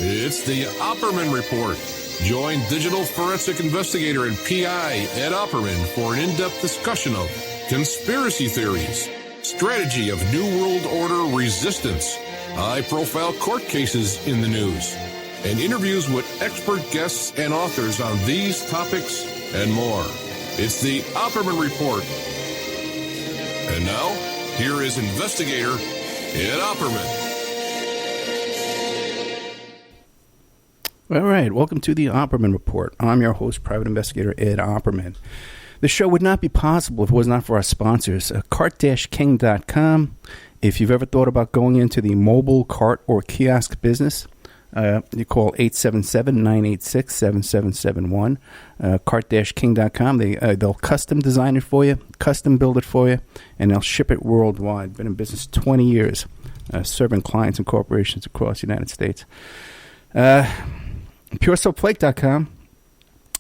It's the Opperman Report. Join digital forensic investigator and PI Ed Opperman for an in-depth discussion of conspiracy theories, strategy of New World Order resistance, high-profile court cases in the news, and interviews with expert guests and authors on these topics and more. It's the Opperman Report. And now, here is investigator Ed Opperman. All right, welcome to the Opperman Report. I'm your host, Private Investigator Ed Opperman. The show would not be possible if it was not for our sponsors, cart-king.com. If you've ever thought about going into the mobile cart or kiosk business, you call 877-986-7771, cart-king.com. They'll custom design it for you, custom build it for you, and they'll ship it worldwide. Been in business 20 years, serving clients and corporations across the United States. PureSoapFlake.com.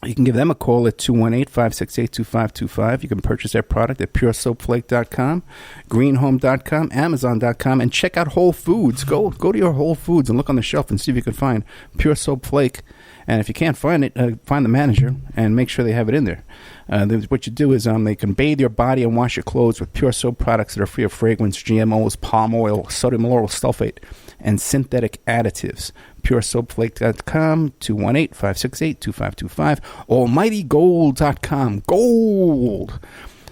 You can give them a call at 218-568-2525. You can purchase their product at PureSoapFlake.com, GreenHome.com, Amazon.com, and check out Whole Foods. Go to your Whole Foods and look on the shelf and see if you can find Pure Soap Flake. And if you can't find it, find the manager and make sure they have it in there. What you do is they can bathe your body and wash your clothes with pure soap products that are free of fragrance, GMOs, palm oil, sodium lauryl sulfate, and synthetic additives. PureSoapFlake.com, 218-568-2525, AlmightyGold.com. Gold!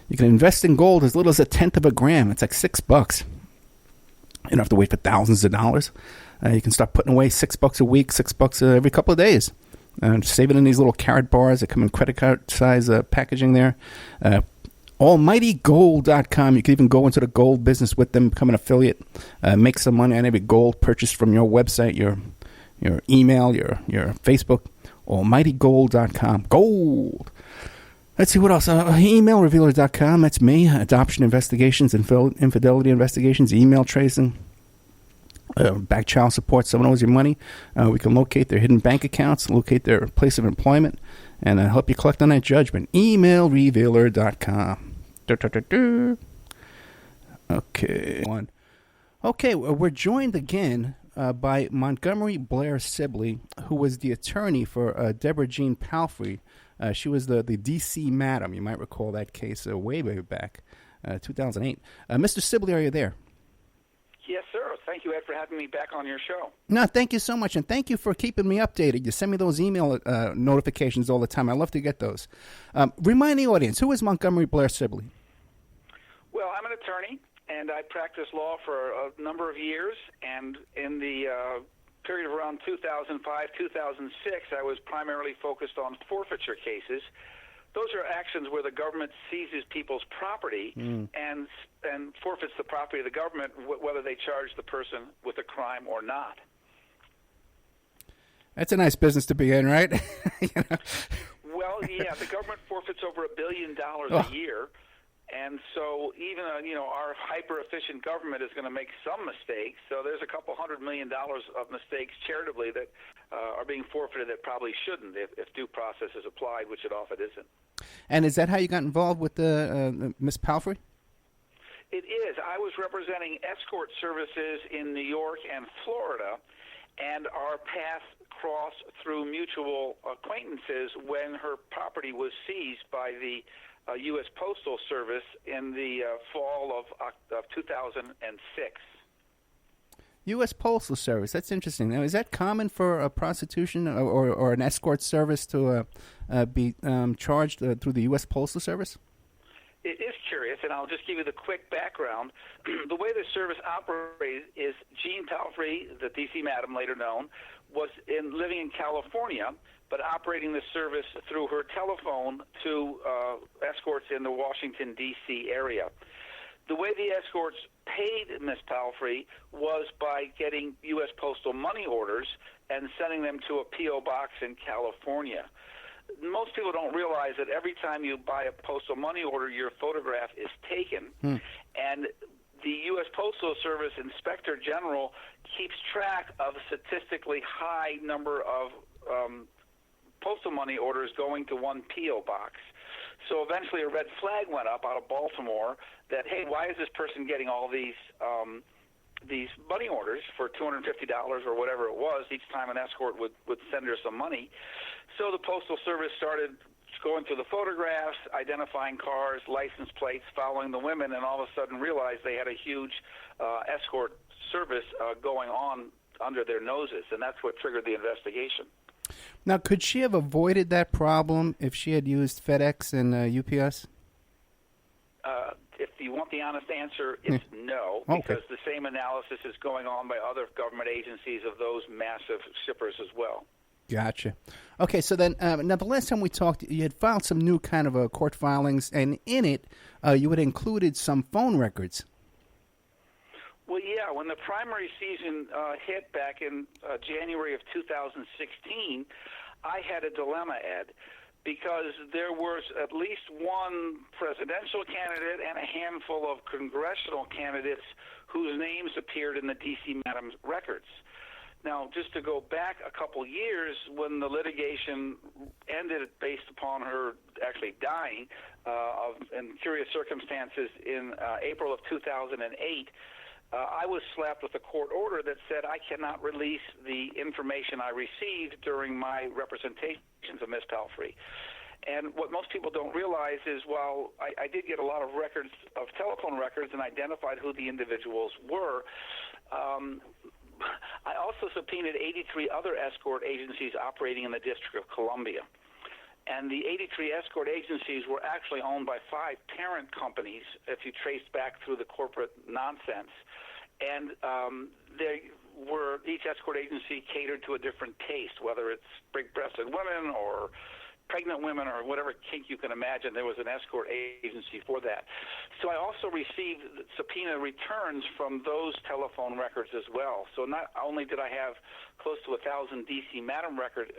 You can invest in gold as little as 1/10 of a gram. It's like $6. You don't have to wait for thousands of dollars. You can start putting away $6 a week, $6 every couple of days. Save it in these little carrot bars that come in credit card size packaging there. AlmightyGold.com. You can even go into the gold business with them, become an affiliate, make some money on every gold purchased from your website, your email, your Facebook. AlmightyGold.com. Gold. Let's see what else. Emailrevealer.com. That's me. Adoption investigations, infidelity investigations, email tracing. Back child support, someone owes you money. We can locate their hidden bank accounts, locate their place of employment, and help you collect on that judgment. Emailrevealer.com. Okay, we're joined again by Montgomery Blair Sibley, who was the attorney for Deborah Jean Palfrey. She was the D.C. Madam. You might recall that case way back, 2008. Mr. Sibley, are you there? Yes, sir. Thank you, Ed, for having me back on your show. No, thank you so much, and thank you for keeping me updated. You send me those email notifications all the time. I love to get those. Remind the audience, who is Montgomery Blair Sibley? Well, I'm an attorney, and I practiced law for a number of years, and in the period of around 2005, 2006, I was primarily focused on forfeiture cases. Those are actions where the government seizes people's property and forfeits the property of the government, whether they charge the person with a crime or not. That's a nice business to be in, right? Well, yeah, the government forfeits over $1 billion a year, and so even our hyper-efficient government is going to make some mistakes. So there's a couple $100 million of mistakes charitably that are being forfeited that probably shouldn't if due process is applied, which it often isn't. And is that how you got involved with Miss Palfrey? It is. I was representing escort services in New York and Florida, and our paths crossed through mutual acquaintances when her property was seized by the U.S. Postal Service in the fall of 2006. U.S. Postal Service. That's interesting. Now, is that common for a prostitution or an escort service to be charged through the U.S. Postal Service? It is curious, and I'll just give you the quick background. The way the service operates is Jean Palfrey, the D.C. Madam, later known, was living in California, but operating the service through her telephone to escorts in the Washington, D.C. area. The way the escorts paid Miss Palfrey was by getting U.S. postal money orders and sending them to a P.O. box in California. Most people don't realize that every time you buy a postal money order, your photograph is taken, and the U.S. Postal Service Inspector General keeps track of a statistically high number of postal money orders going to one P.O. box. So eventually a red flag went up out of Baltimore that, hey, why is this person getting all these these money orders for $250 or whatever it was each time an escort would send her some money. So the Postal Service started going through the photographs, identifying cars, license plates, following the women, and all of a sudden realized they had a huge escort service going on under their noses, and that's what triggered the investigation. Now, could she have avoided that problem if she had used FedEx and UPS? If you want the honest answer, it's no, because the same analysis is going on by other government agencies of those massive shippers as well. Gotcha. Okay, so then, now the last time we talked, you had filed some new kind of court filings, and in it, you had included some phone records. Well, yeah, when the primary season hit back in January of 2016, I had a dilemma, Ed, because there was at least one presidential candidate and a handful of congressional candidates whose names appeared in the D.C. Madam's records. Now, just to go back a couple years, when the litigation ended based upon her actually dying in curious circumstances in April of 2008, I was slapped with a court order that said I cannot release the information I received during my representations of Ms. Palfrey. And what most people don't realize is while I did get a lot of records, of telephone records, and identified who the individuals were, I also subpoenaed 83 other escort agencies operating in the District of Columbia. And the 83 escort agencies were actually owned by 5 parent companies, if you trace back through the corporate nonsense. And each escort agency catered to a different taste, whether it's big-breasted women or pregnant women or whatever kink you can imagine. There was an escort agency for that. So I also received subpoena returns from those telephone records as well. So not only did I have close to 1,000 D.C. Madam records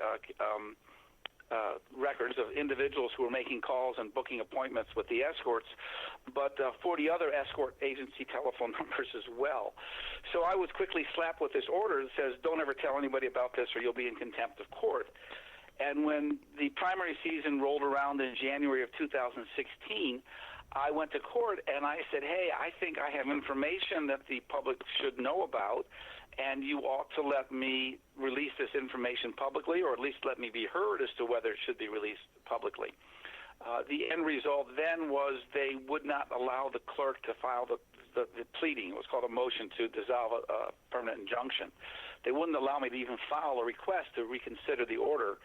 of individuals who were making calls and booking appointments with the escorts, but 40 other escort agency telephone numbers as well. So I was quickly slapped with this order that says, don't ever tell anybody about this or you'll be in contempt of court. And when the primary season rolled around in January of 2016, I went to court and I said, hey, I think I have information that the public should know about, and you ought to let me release this information publicly, or at least let me be heard as to whether it should be released publicly. The end result then was they would not allow the clerk to file the pleading. It was called a motion to dissolve a permanent injunction. They wouldn't allow me to even file a request to reconsider the order,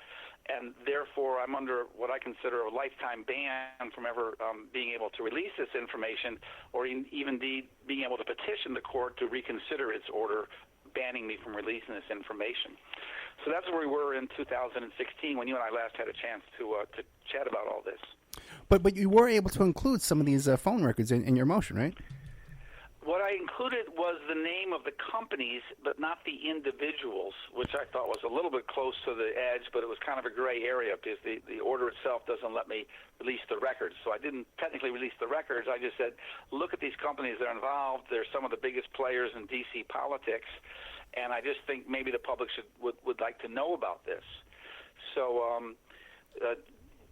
and therefore I'm under what I consider a lifetime ban from ever being able to release this information, or even being able to petition the court to reconsider its order banning me from releasing this information. So that's where we were in 2016 when you and I last had a chance to chat about all this. But you were able to include some of these phone records in your motion, right? What I included was the name of the companies, but not the individuals, which I thought was a little bit close to the edge, but it was kind of a gray area because the order itself doesn't let me release the records. So I didn't technically release the records. I just said, look at these companies that are involved. They're some of the biggest players in D.C. politics, and I just think maybe the public would like to know about this. So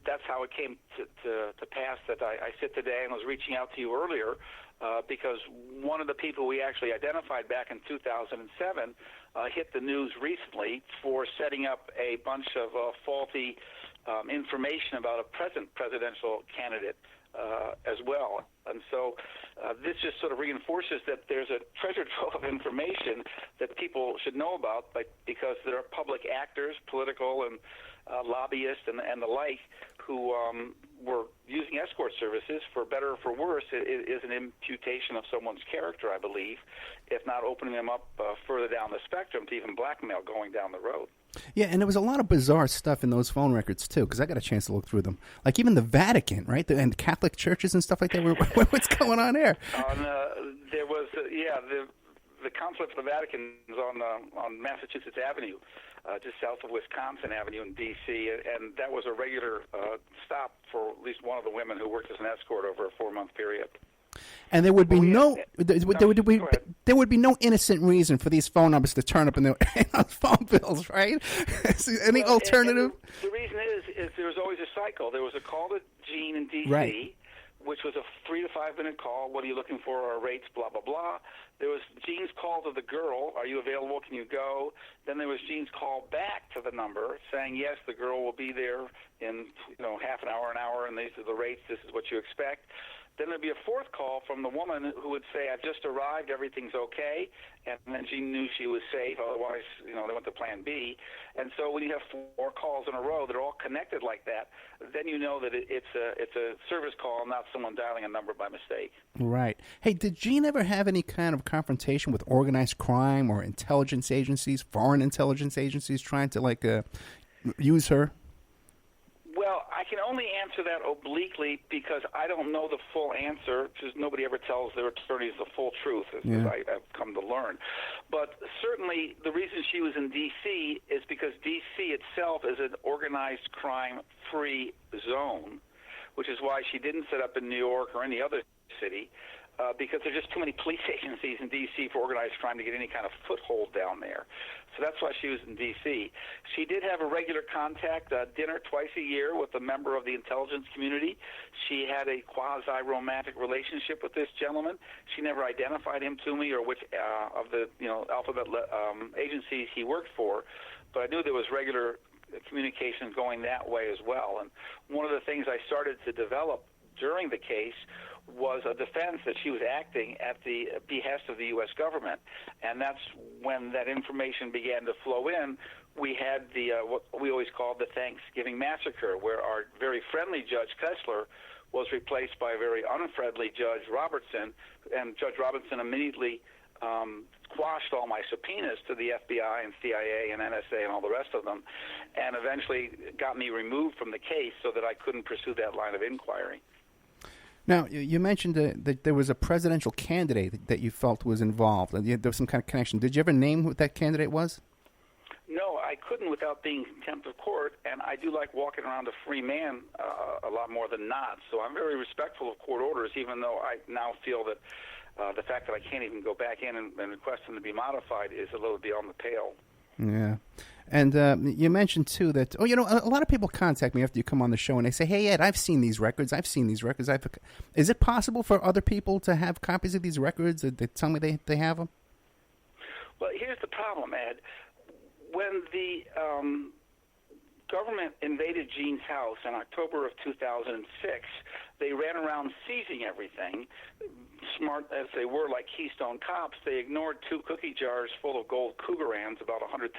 that's how it came to pass that I sit today and was reaching out to you earlier because one of the people we actually identified back in 2007 hit the news recently for setting up a bunch of faulty information about a present presidential candidate as well. And so this just sort of reinforces that there's a treasure trove of information that people should know about, because there are public actors, political and lobbyists and the like, who were using escort services, for better or for worse. It is an imputation of someone's character, I believe, if not opening them up further down the spectrum to even blackmail going down the road. Yeah, and there was a lot of bizarre stuff in those phone records, too, because I got a chance to look through them. Like even the Vatican, right? And Catholic churches and stuff like that. What's going on there? There was, the consulate for the Vatican is on Massachusetts Avenue, just south of Wisconsin Avenue in D.C., and that was a regular stop for at least one of the women who worked as an escort over a 4-month period. And there would be there would be no innocent reason for these phone numbers to turn up in those phone bills, right? Any alternative? And the reason is there was always a cycle. There was a call to Jeane in D.C., right, which was a 3 to 5 minute call. What are you looking for? Our rates, blah, blah, blah. There was Jeane's call to the girl. Are you available? Can you go? Then there was Jeane's call back to the number saying, yes, the girl will be there in half an hour, and these are the rates. This is what you expect. Then there'd be a fourth call from the woman who would say, I've just arrived, everything's okay. And then she knew she was safe, otherwise, they went to plan B. And so when you have 4 calls in a row that are all connected like that, then you know that it's a service call, not someone dialing a number by mistake. Right. Hey, did Jeane ever have any kind of confrontation with organized crime or intelligence agencies, foreign intelligence agencies trying to, use her? Well, I can only answer that obliquely because I don't know the full answer, because nobody ever tells their attorneys the full truth, as I've come to learn. But certainly the reason she was in D.C. is because D.C. itself is an organized crime-free zone, which is why she didn't set up in New York or any other city, because there are just too many police agencies in D.C. for organized crime to get any kind of foothold down there. So that's why she was in D.C. She did have a regular contact dinner twice a year with a member of the intelligence community. She had a quasi-romantic relationship with this gentleman. She never identified him to me or which of the alphabet agencies he worked for, but I knew there was regular communication going that way as well. And one of the things I started to develop during the case was a defense that she was acting at the behest of the U.S. government, and that's when that information began to flow in. We had the what we always called the Thanksgiving Massacre, where our very friendly Judge Kessler was replaced by a very unfriendly Judge Robertson, and Judge Robertson immediately quashed all my subpoenas to the FBI and CIA and NSA and all the rest of them, and eventually got me removed from the case so that I couldn't pursue that line of inquiry. Now, you mentioned that there was a presidential candidate that you felt was involved. There was some kind of connection. Did you ever name who that candidate was? No, I couldn't without being contempt of court, and I do like walking around a free man a lot more than not. So I'm very respectful of court orders, even though I now feel that the fact that I can't even go back in and request them to be modified is a little beyond the pale. Yeah. And you mentioned, too, that, a lot of people contact me after you come on the show, and they say, hey, Ed, I've seen these records. Is it possible for other people to have copies of these records? They tell me they have them? Well, here's the problem, Ed. When the government invaded Jeane's house in October of 2006, they ran around seizing everything. Smart as they were, like Keystone cops, they ignored 2 cookie jars full of gold Cougarans, about $100,000.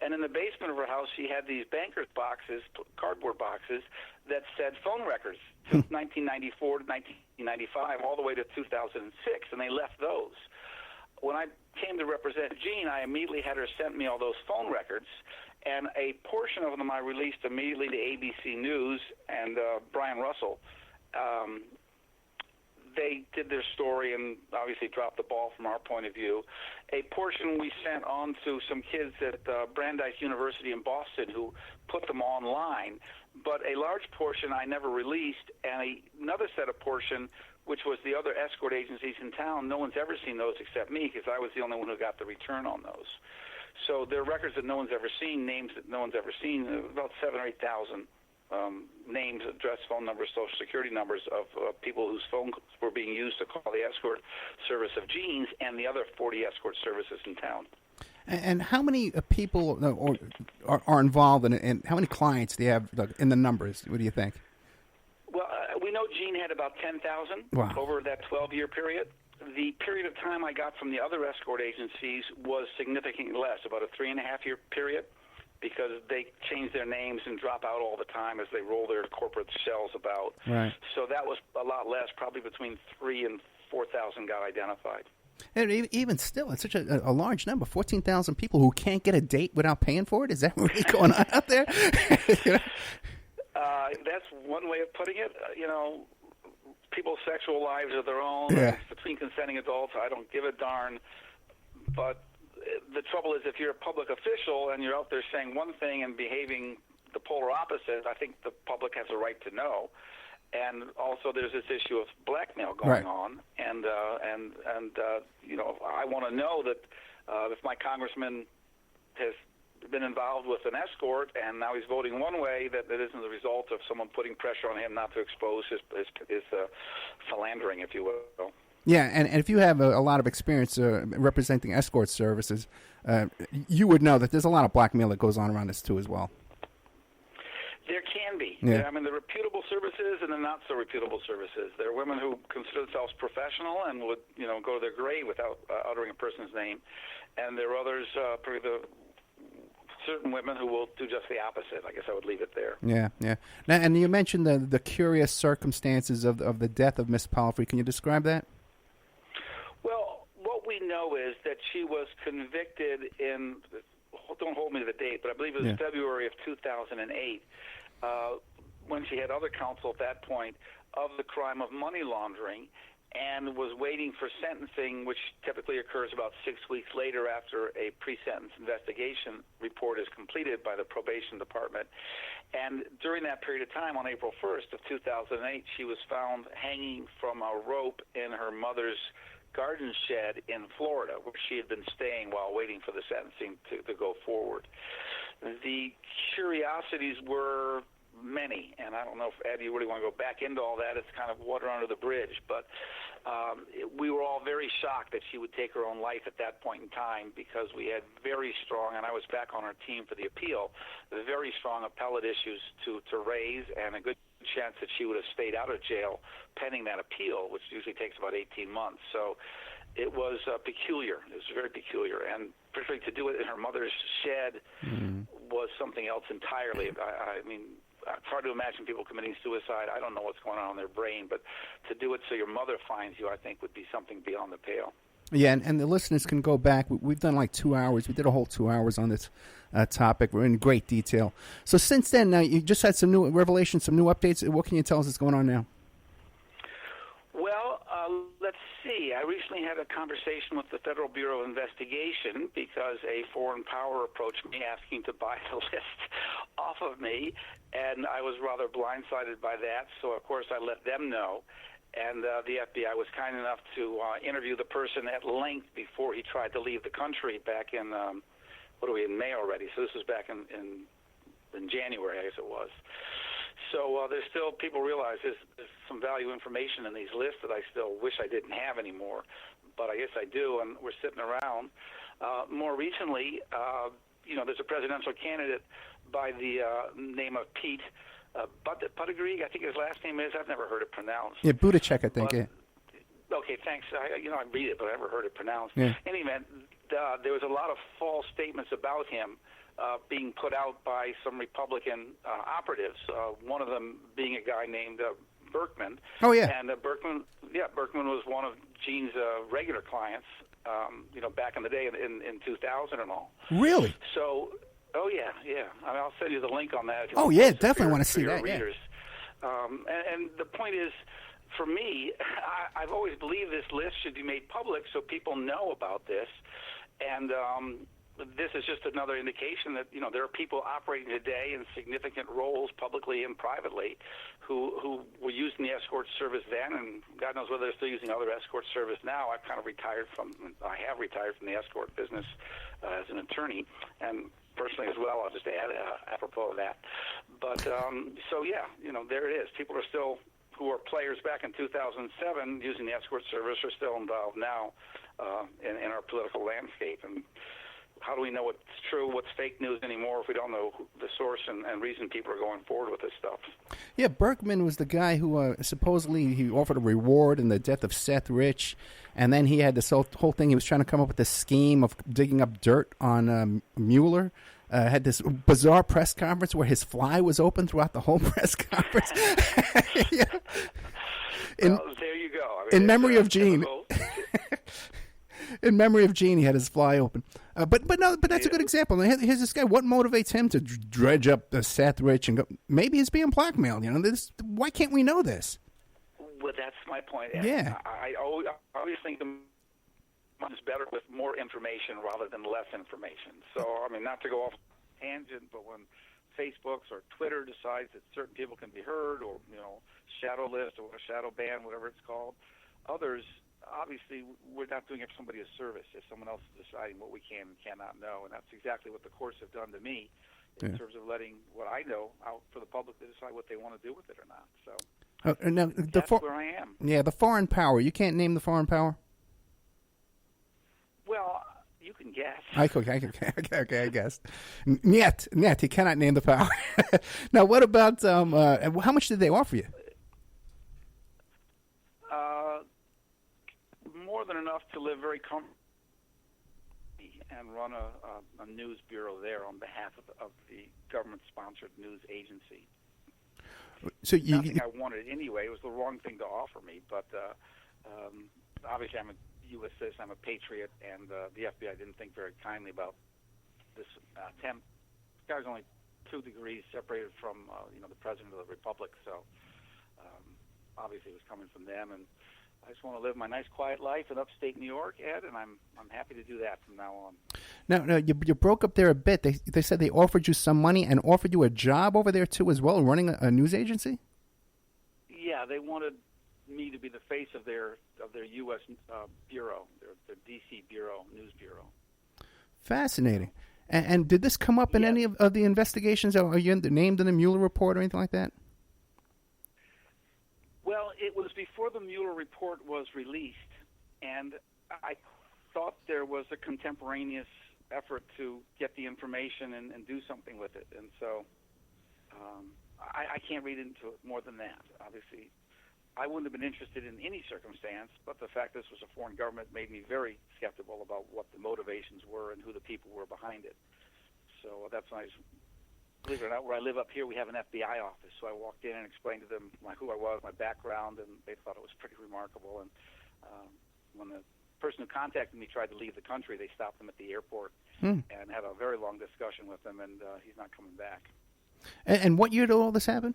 And in the basement of her house, she had these banker's boxes, cardboard boxes, that said phone records since 1994 to 1995, all the way to 2006, and they left those. When I came to represent Jeane, I immediately had her send me all those phone records, and a portion of them I released immediately to ABC News and Brian Russell. They did their story and obviously dropped the ball from our point of view. A portion we sent on to some kids at Brandeis University in Boston who put them online, but a large portion I never released, and another set of portion, which was the other escort agencies in town, no one's ever seen those except me, because I was the only one who got the return on those. So they're records that no one's ever seen, names that no one's ever seen, about 7,000 or 8,000 names, address, phone numbers, social security numbers of people whose phones were being used to call the escort service of Jeane's and the other 40 escort services in town. And how many people are involved in it, and how many clients do you have in the numbers? What do you think? Well, we know Jeane had about 10,000 over that 12-year period. The period of time I got from the other escort agencies was significantly less, about a 3.5-year period, because they change their names and drop out all the time as they roll their corporate shells about. Right. So that was a lot less, probably between 3,000 and 4,000 got identified. And even still, it's such a large number, 14,000 people who can't get a date without paying for it? Is that really going on out there? That's one way of putting it. People's sexual lives are their own. Yeah. Between consenting adults, I don't give a darn. But the trouble is, if you're a public official and you're out there saying one thing and behaving the polar opposite, I think the public has a right to know. And also, there's this issue of blackmail going on, and I want to know that if my congressman has been involved with an escort, and now he's voting one way that isn't the result of someone putting pressure on him not to expose his philandering, if you will. Yeah, and if you have a lot of experience representing escort services, you would know that there's a lot of blackmail that goes on around this too as well. There can be. Yeah. I mean, the reputable services and the not so reputable services. There are women who consider themselves professional and would, go to their grave without uttering a person's name, and there are others, certain women who will do just the opposite. I guess I would leave it there. Yeah. Now, and you mentioned the curious circumstances of the death of Miss Palfrey. Can you describe that? Well, what we know is that she was convicted in, don't hold me to the date, but I believe it was February of 2008, when she had other counsel at that point, of the crime of money laundering, and was waiting for sentencing, which typically occurs about 6 weeks later after a pre-sentence investigation report is completed by the probation department. And during that period of time, on April 1st of 2008, she was found hanging from a rope in her mother's garden shed in Florida, where she had been staying while waiting for the sentencing to go forward. The curiosities were many, and I don't know if, Ed, you really want to go back into all that. It's kind of water under the bridge, but we were all very shocked that she would take her own life at that point in time, because we had very strong, and I was back on our team for the appeal, very strong appellate issues to raise, and a good chance that she would have stayed out of jail pending that appeal, which usually takes about 18 months. So it was peculiar. It was very peculiar, and particularly to do it in her mother's shed was something else entirely. I mean, it's hard to imagine people committing suicide. I don't know what's going on in their brain, but to do it so your mother finds you, I think, would be something beyond the pale. Yeah, and the listeners can go back. We've done like 2 hours. We did a whole 2 hours on this topic. We're in great detail. So since then, now you just had some new revelations, some new updates. What can you tell us is going on now? Well, let's see. I recently had a conversation with the Federal Bureau of Investigation because a foreign power approached me asking to buy the list off of me, and I was rather blindsided by that. So, of course, I let them know. And the FBI was kind enough to interview the person at length before he tried to leave the country back in, in May already. So this was back in January, I guess it was. So there's still, people realize there's some value information in these lists that I still wish I didn't have anymore, but I guess I do, and we're sitting around. More recently, there's a presidential candidate by the name of Pete Buttigieg, I think his last name is. I've never heard it pronounced. Yeah, Buttigieg, I think. Yeah. Okay, thanks. I read it, but I never heard it pronounced. Yeah. In any event, there was a lot of false statements about him being put out by some Republican operatives. One of them being a guy named Berkman. Oh yeah. And Berkman was one of Jeane's regular clients. Back in the day in 2000 and all. Really? So. Oh, yeah. I mean, I'll send you the link on that. Oh, yeah, definitely want to see that, readers. Yeah. And the point is, for me, I've always believed this list should be made public so people know about this. And this is just another indication that, there are people operating today in significant roles publicly and privately who were using the escort service then, and God knows whether they're still using other escort service now. I have retired from the escort business as an attorney, and personally as well, I'll just add apropos of that. But, there it is. People are still, who are players back in 2007 using the escort service, are still involved now in our political landscape. And how do we know what's true, what's fake news anymore if we don't know the source and reason people are going forward with this stuff? Yeah, Berkman was the guy who supposedly he offered a reward in the death of Seth Rich, and then he had this whole thing. He was trying to come up with this scheme of digging up dirt on Mueller. Had this bizarre press conference where his fly was open throughout the whole press conference. Yeah. There you go. I mean, in memory of Jeane. In memory of Jeane, he had his fly open. But that's a good example. Here's this guy. What motivates him to dredge up Seth Rich and go? Maybe he's being blackmailed. Why can't we know this? Well, that's my point. Yeah. I always think it's better with more information rather than less information. So, I mean, not to go off tangent, but when Facebook or Twitter decides that certain people can be heard, or shadow list or shadow ban, whatever it's called, others obviously we're not doing it for somebody a service if someone else is deciding what we can and cannot know, and that's exactly what the courts have done to me in terms of letting what I know out for the public to decide what they want to do with it or not. So now, that's where I am. Yeah, the foreign power. You can't name the foreign power? Well, you can guess. Okay, I guessed. Niet, you cannot name the power. Now, what about, how much did they offer you? More than enough to live very comfortably and run a news bureau there on behalf of the government-sponsored news agency. So Nothing I wanted anyway. It was the wrong thing to offer me, but obviously I'm a U.S. citizen, I'm a patriot, and the FBI didn't think very kindly about this attempt. This guy was only 2 degrees separated from the President of the Republic, so obviously it was coming from them, and I just want to live my nice, quiet life in upstate New York, Ed, and I'm happy to do that from now on. Now you broke up there a bit. They said they offered you some money and offered you a job over there too, as well, running a news agency. Yeah, they wanted me to be the face of their U.S. bureau, their D.C. bureau, news bureau. Fascinating. And did this come up in any of the investigations? Are you named in the Mueller report or anything like that? Well, it was before the Mueller report was released, and I thought there was a contemporaneous effort to get the information and do something with it. And so I can't read into it more than that. Obviously, I wouldn't have been interested in any circumstance, but the fact this was a foreign government made me very skeptical about what the motivations were and who the people were behind it. So that's when believe it or not, where I live up here, we have an FBI office. So I walked in and explained to them who I was, my background, and they thought it was pretty remarkable. And when the person who contacted me tried to leave the country, they stopped him at the airport and had a very long discussion with him, and he's not coming back. And what year did all this happen?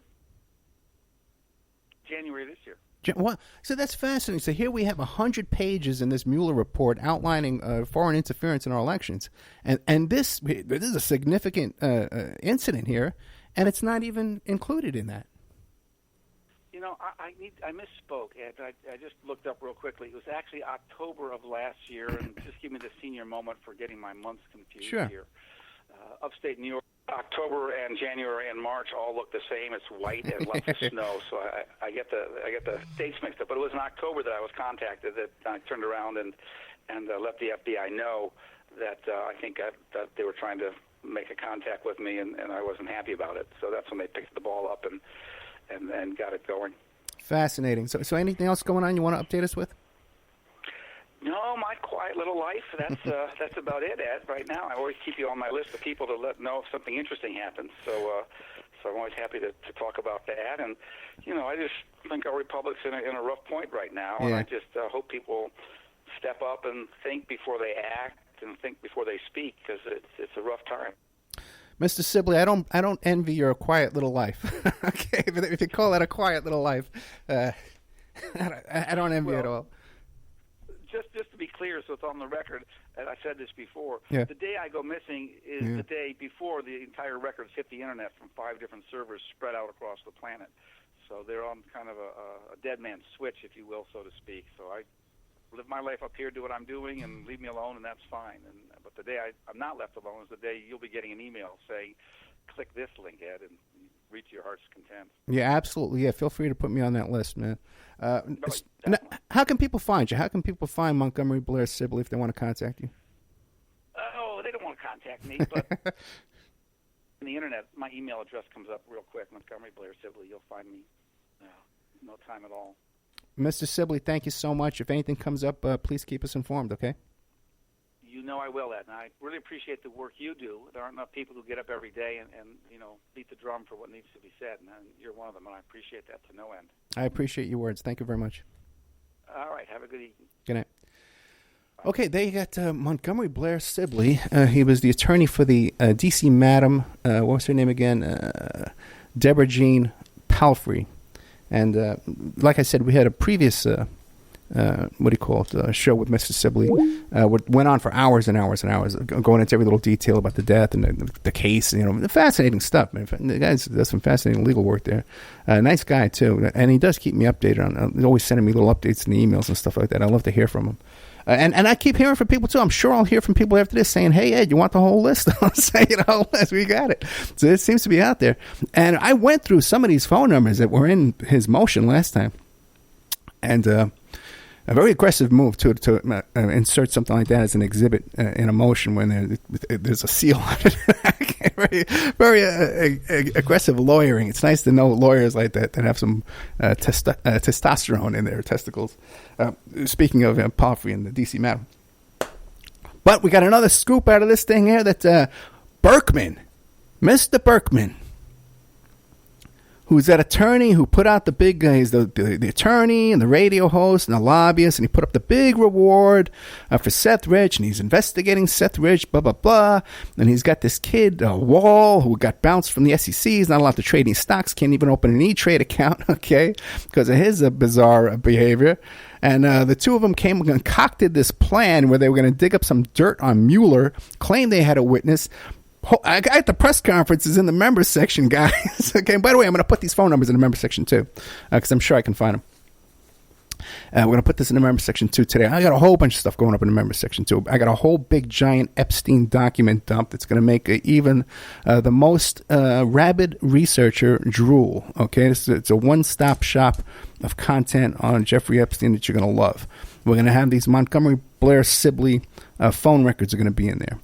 January this year. Well, so that's fascinating. So here we have 100 pages in this Mueller report outlining foreign interference in our elections, and this is a significant incident here, and it's not even included in that. I misspoke, Ed. I just looked up real quickly. It was actually October of last year, and just give me the senior moment for getting my months confused here. Upstate New York, October and January and March all look the same. It's white and lots of snow, so I get the dates mixed up. But it was in October that I was contacted. That I turned around and let the FBI know that I think that they were trying to make a contact with me, and I wasn't happy about it. So that's when they picked the ball up and got it going. Fascinating. So anything else going on you want to update us with? No, my quiet little life. That's about it, Ed. Right now, I always keep you on my list of people to let know if something interesting happens. So I'm always happy to talk about that. And I just think our republic's in a rough point right now, and I just hope people step up and think before they act and think before they speak, because it's a rough time. Mr. Sibley, I don't envy your quiet little life. Okay, if you call that a quiet little life, I don't envy it at all. Just to be clear, so it's on the record, and I said this before, the day I go missing is the day before the entire records hit the Internet from 5 different servers spread out across the planet. So they're on kind of a dead man's switch, if you will, so to speak. So I live my life up here, do what I'm doing, and leave me alone, and that's fine. But the day I'm not left alone is the day you'll be getting an email saying, click this link, Ed, and reach your heart's content. Yeah, absolutely. Yeah, feel free to put me on that list, man. How can people find you? How can people find Montgomery Blair Sibley if they want to contact you? Oh, they don't want to contact me, but on the Internet, my email address comes up real quick, Montgomery Blair Sibley. You'll find me no time at all. Mr. Sibley, thank you so much. If anything comes up, please keep us informed, okay? You know I will, Ed, and I really appreciate the work you do. There aren't enough people who get up every day and beat the drum for what needs to be said, and you're one of them, and I appreciate that to no end. I appreciate your words. Thank you very much. All right, have a good evening. Good night. Okay, there you got Montgomery Blair Sibley. He was the attorney for the D.C. Madam, what was her name again? Deborah Jean Palfrey. And like I said, we had a previous show with Mr. Sibley. Went on for hours and hours and hours, going into every little detail about the death and the case. Fascinating stuff, man. The guy does some fascinating legal work there. Nice guy, too. And he does keep me updated on, he's always sending me little updates in the emails and stuff like that. I love to hear from him. And I keep hearing from people, too. I'm sure I'll hear from people after this saying, hey, Ed, you want the whole list? I'll say, we got it. So it seems to be out there. And I went through some of these phone numbers that were in his motion last time. And a very aggressive move to insert something like that as an exhibit in a motion when there's a seal on it. very aggressive lawyering. It's nice to know lawyers like that have some testosterone in their testicles. Speaking of Palfrey and the D.C. Madam. But we got another scoop out of this thing here that Berkman, Mr. Berkman, who's that attorney who put out the big guys, the attorney and the radio host and the lobbyist, and he put up the big reward for Seth Rich, and he's investigating Seth Rich, blah, blah, blah. And he's got this kid, Wall, who got bounced from the SEC. He's not allowed to trade any stocks, can't even open an E-Trade account, okay, because of his bizarre behavior. And the two of them came and concocted this plan where they were going to dig up some dirt on Mueller, claim they had a witness. I got the press conferences in the members section, guys. Okay. By the way, I'm going to put these phone numbers in the members section too, because I'm sure I can find them. We're going to put this in the members section too today. I got a whole bunch of stuff going up in the members section too. I got a whole big giant Epstein document dump that's going to make even the most rabid researcher drool. Okay, it's a one-stop shop of content on Jeffrey Epstein that you're going to love. We're going to have these Montgomery Blair Sibley phone records are going to be in there.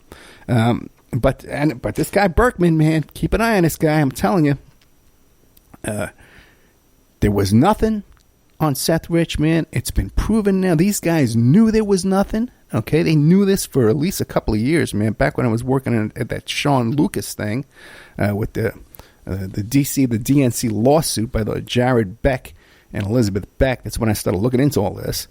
But this guy Berkman, man, keep an eye on this guy. I'm telling you, there was nothing on Seth Rich, man. It's been proven now. These guys knew there was nothing. Okay, they knew this for at least a couple of years, man. Back when I was working at that Sean Lucas thing with the DNC lawsuit by the Jared Beck and Elizabeth Beck. That's when I started looking into all this.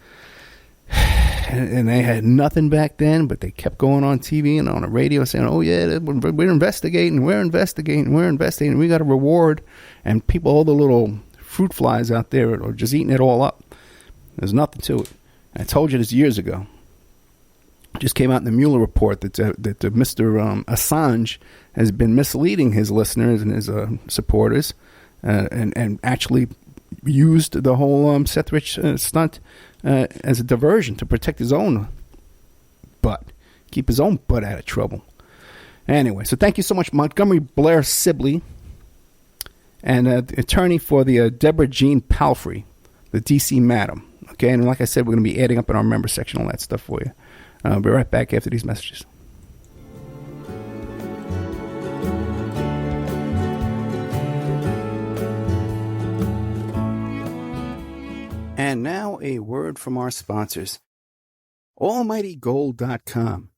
And they had nothing back then, but they kept going on TV and on the radio saying, oh, yeah, we're investigating. We got a reward. And people, all the little fruit flies out there are just eating it all up. There's nothing to it. I told you this years ago. It just came out in the Mueller report that Mr. Assange has been misleading his listeners and his supporters and actually used the whole Seth Rich stunt as a diversion to protect his own butt, keep his own butt out of trouble. Anyway, so thank you so much, Montgomery Blair Sibley, and the attorney for the Deborah Jean Palfrey, the D.C. Madam. Okay, and like I said, we're going to be adding up in our member section all that stuff for you. I'll be right back after these messages. And now a word from our sponsors. AlmightyGold.com.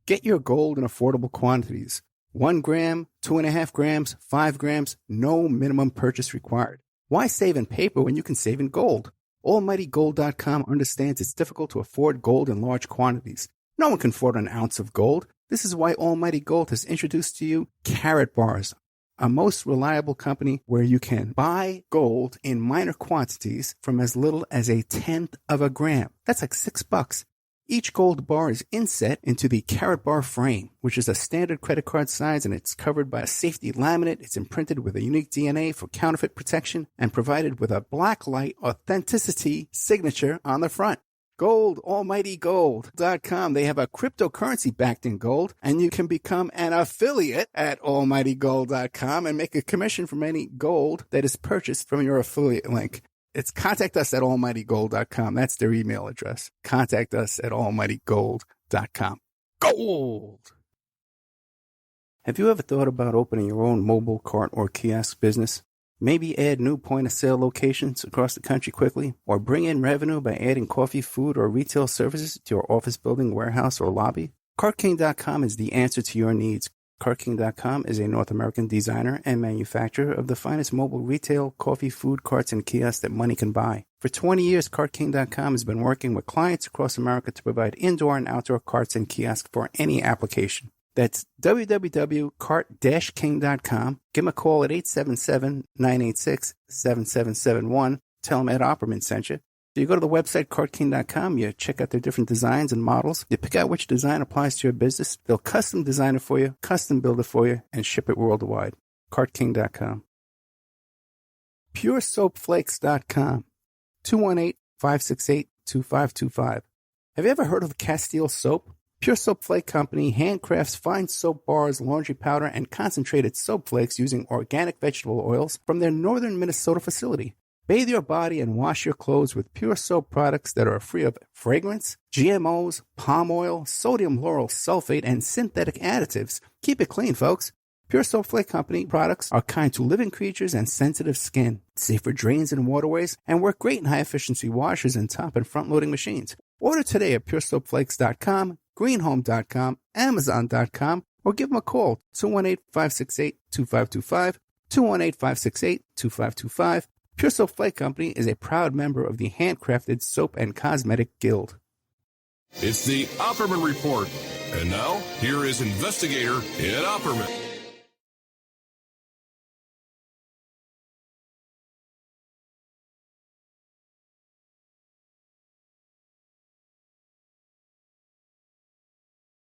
Get your gold in affordable quantities. 1 gram, 2.5 grams, 5 grams, no minimum purchase required. Why save in paper when you can save in gold? AlmightyGold.com understands it's difficult to afford gold in large quantities. No one can afford an ounce of gold. This is why Almighty Gold has introduced to you Carat Bars, a most reliable company where you can buy gold in minor quantities from as little as 1/10 of a gram. That's like $6. Each gold bar is inset into the Carat Bar frame, which is a standard credit card size, and it's covered by a safety laminate. It's imprinted with a unique DNA for counterfeit protection and provided with a blacklight authenticity signature on the front. Gold, AlmightyGold.com. They have a cryptocurrency backed in gold, and you can become an affiliate at AlmightyGold.com and make a commission from any gold that is purchased from your affiliate link. It's contact us at AlmightyGold.com. That's their email address. Contact us at AlmightyGold.com. Gold! Have you ever thought about opening your own mobile cart or kiosk business? Maybe add new point-of-sale locations across the country quickly, or bring in revenue by adding coffee, food, or retail services to your office building, warehouse, or lobby? CartKing.com is the answer to your needs. CartKing.com is a North American designer and manufacturer of the finest mobile retail, coffee, food, carts, and kiosks that money can buy. For 20 years, CartKing.com has been working with clients across America to provide indoor and outdoor carts and kiosks for any application. That's www.cart-king.com. Give them a call at 877-986-7771. Tell them Ed Opperman sent you. So you go to the website, cartking.com, you check out their different designs and models. You pick out which design applies to your business. They'll custom design it for you, custom build it for you, and ship it worldwide. cartking.com. PureSoapFlakes.com. 218-568-2525. Have you ever heard of Castile Soap? Pure Soap Flake Company handcrafts fine soap bars, laundry powder, and concentrated soap flakes using organic vegetable oils from their northern Minnesota facility. Bathe your body and wash your clothes with Pure Soap products that are free of fragrance, GMOs, palm oil, sodium lauryl sulfate, and synthetic additives. Keep it clean, folks. Pure Soap Flake Company products are kind to living creatures and sensitive skin, safe for drains and waterways, and work great in high-efficiency washers and top and front-loading machines. Order today at PureSoapFlakes.com, greenhome.com, Amazon.com, or give them a call, 218-568-2525, 218-568-2525. Pure Soap Flake Company is a proud member of the Handcrafted Soap and Cosmetic Guild. It's the Opperman Report. And now, here is investigator Ed Opperman.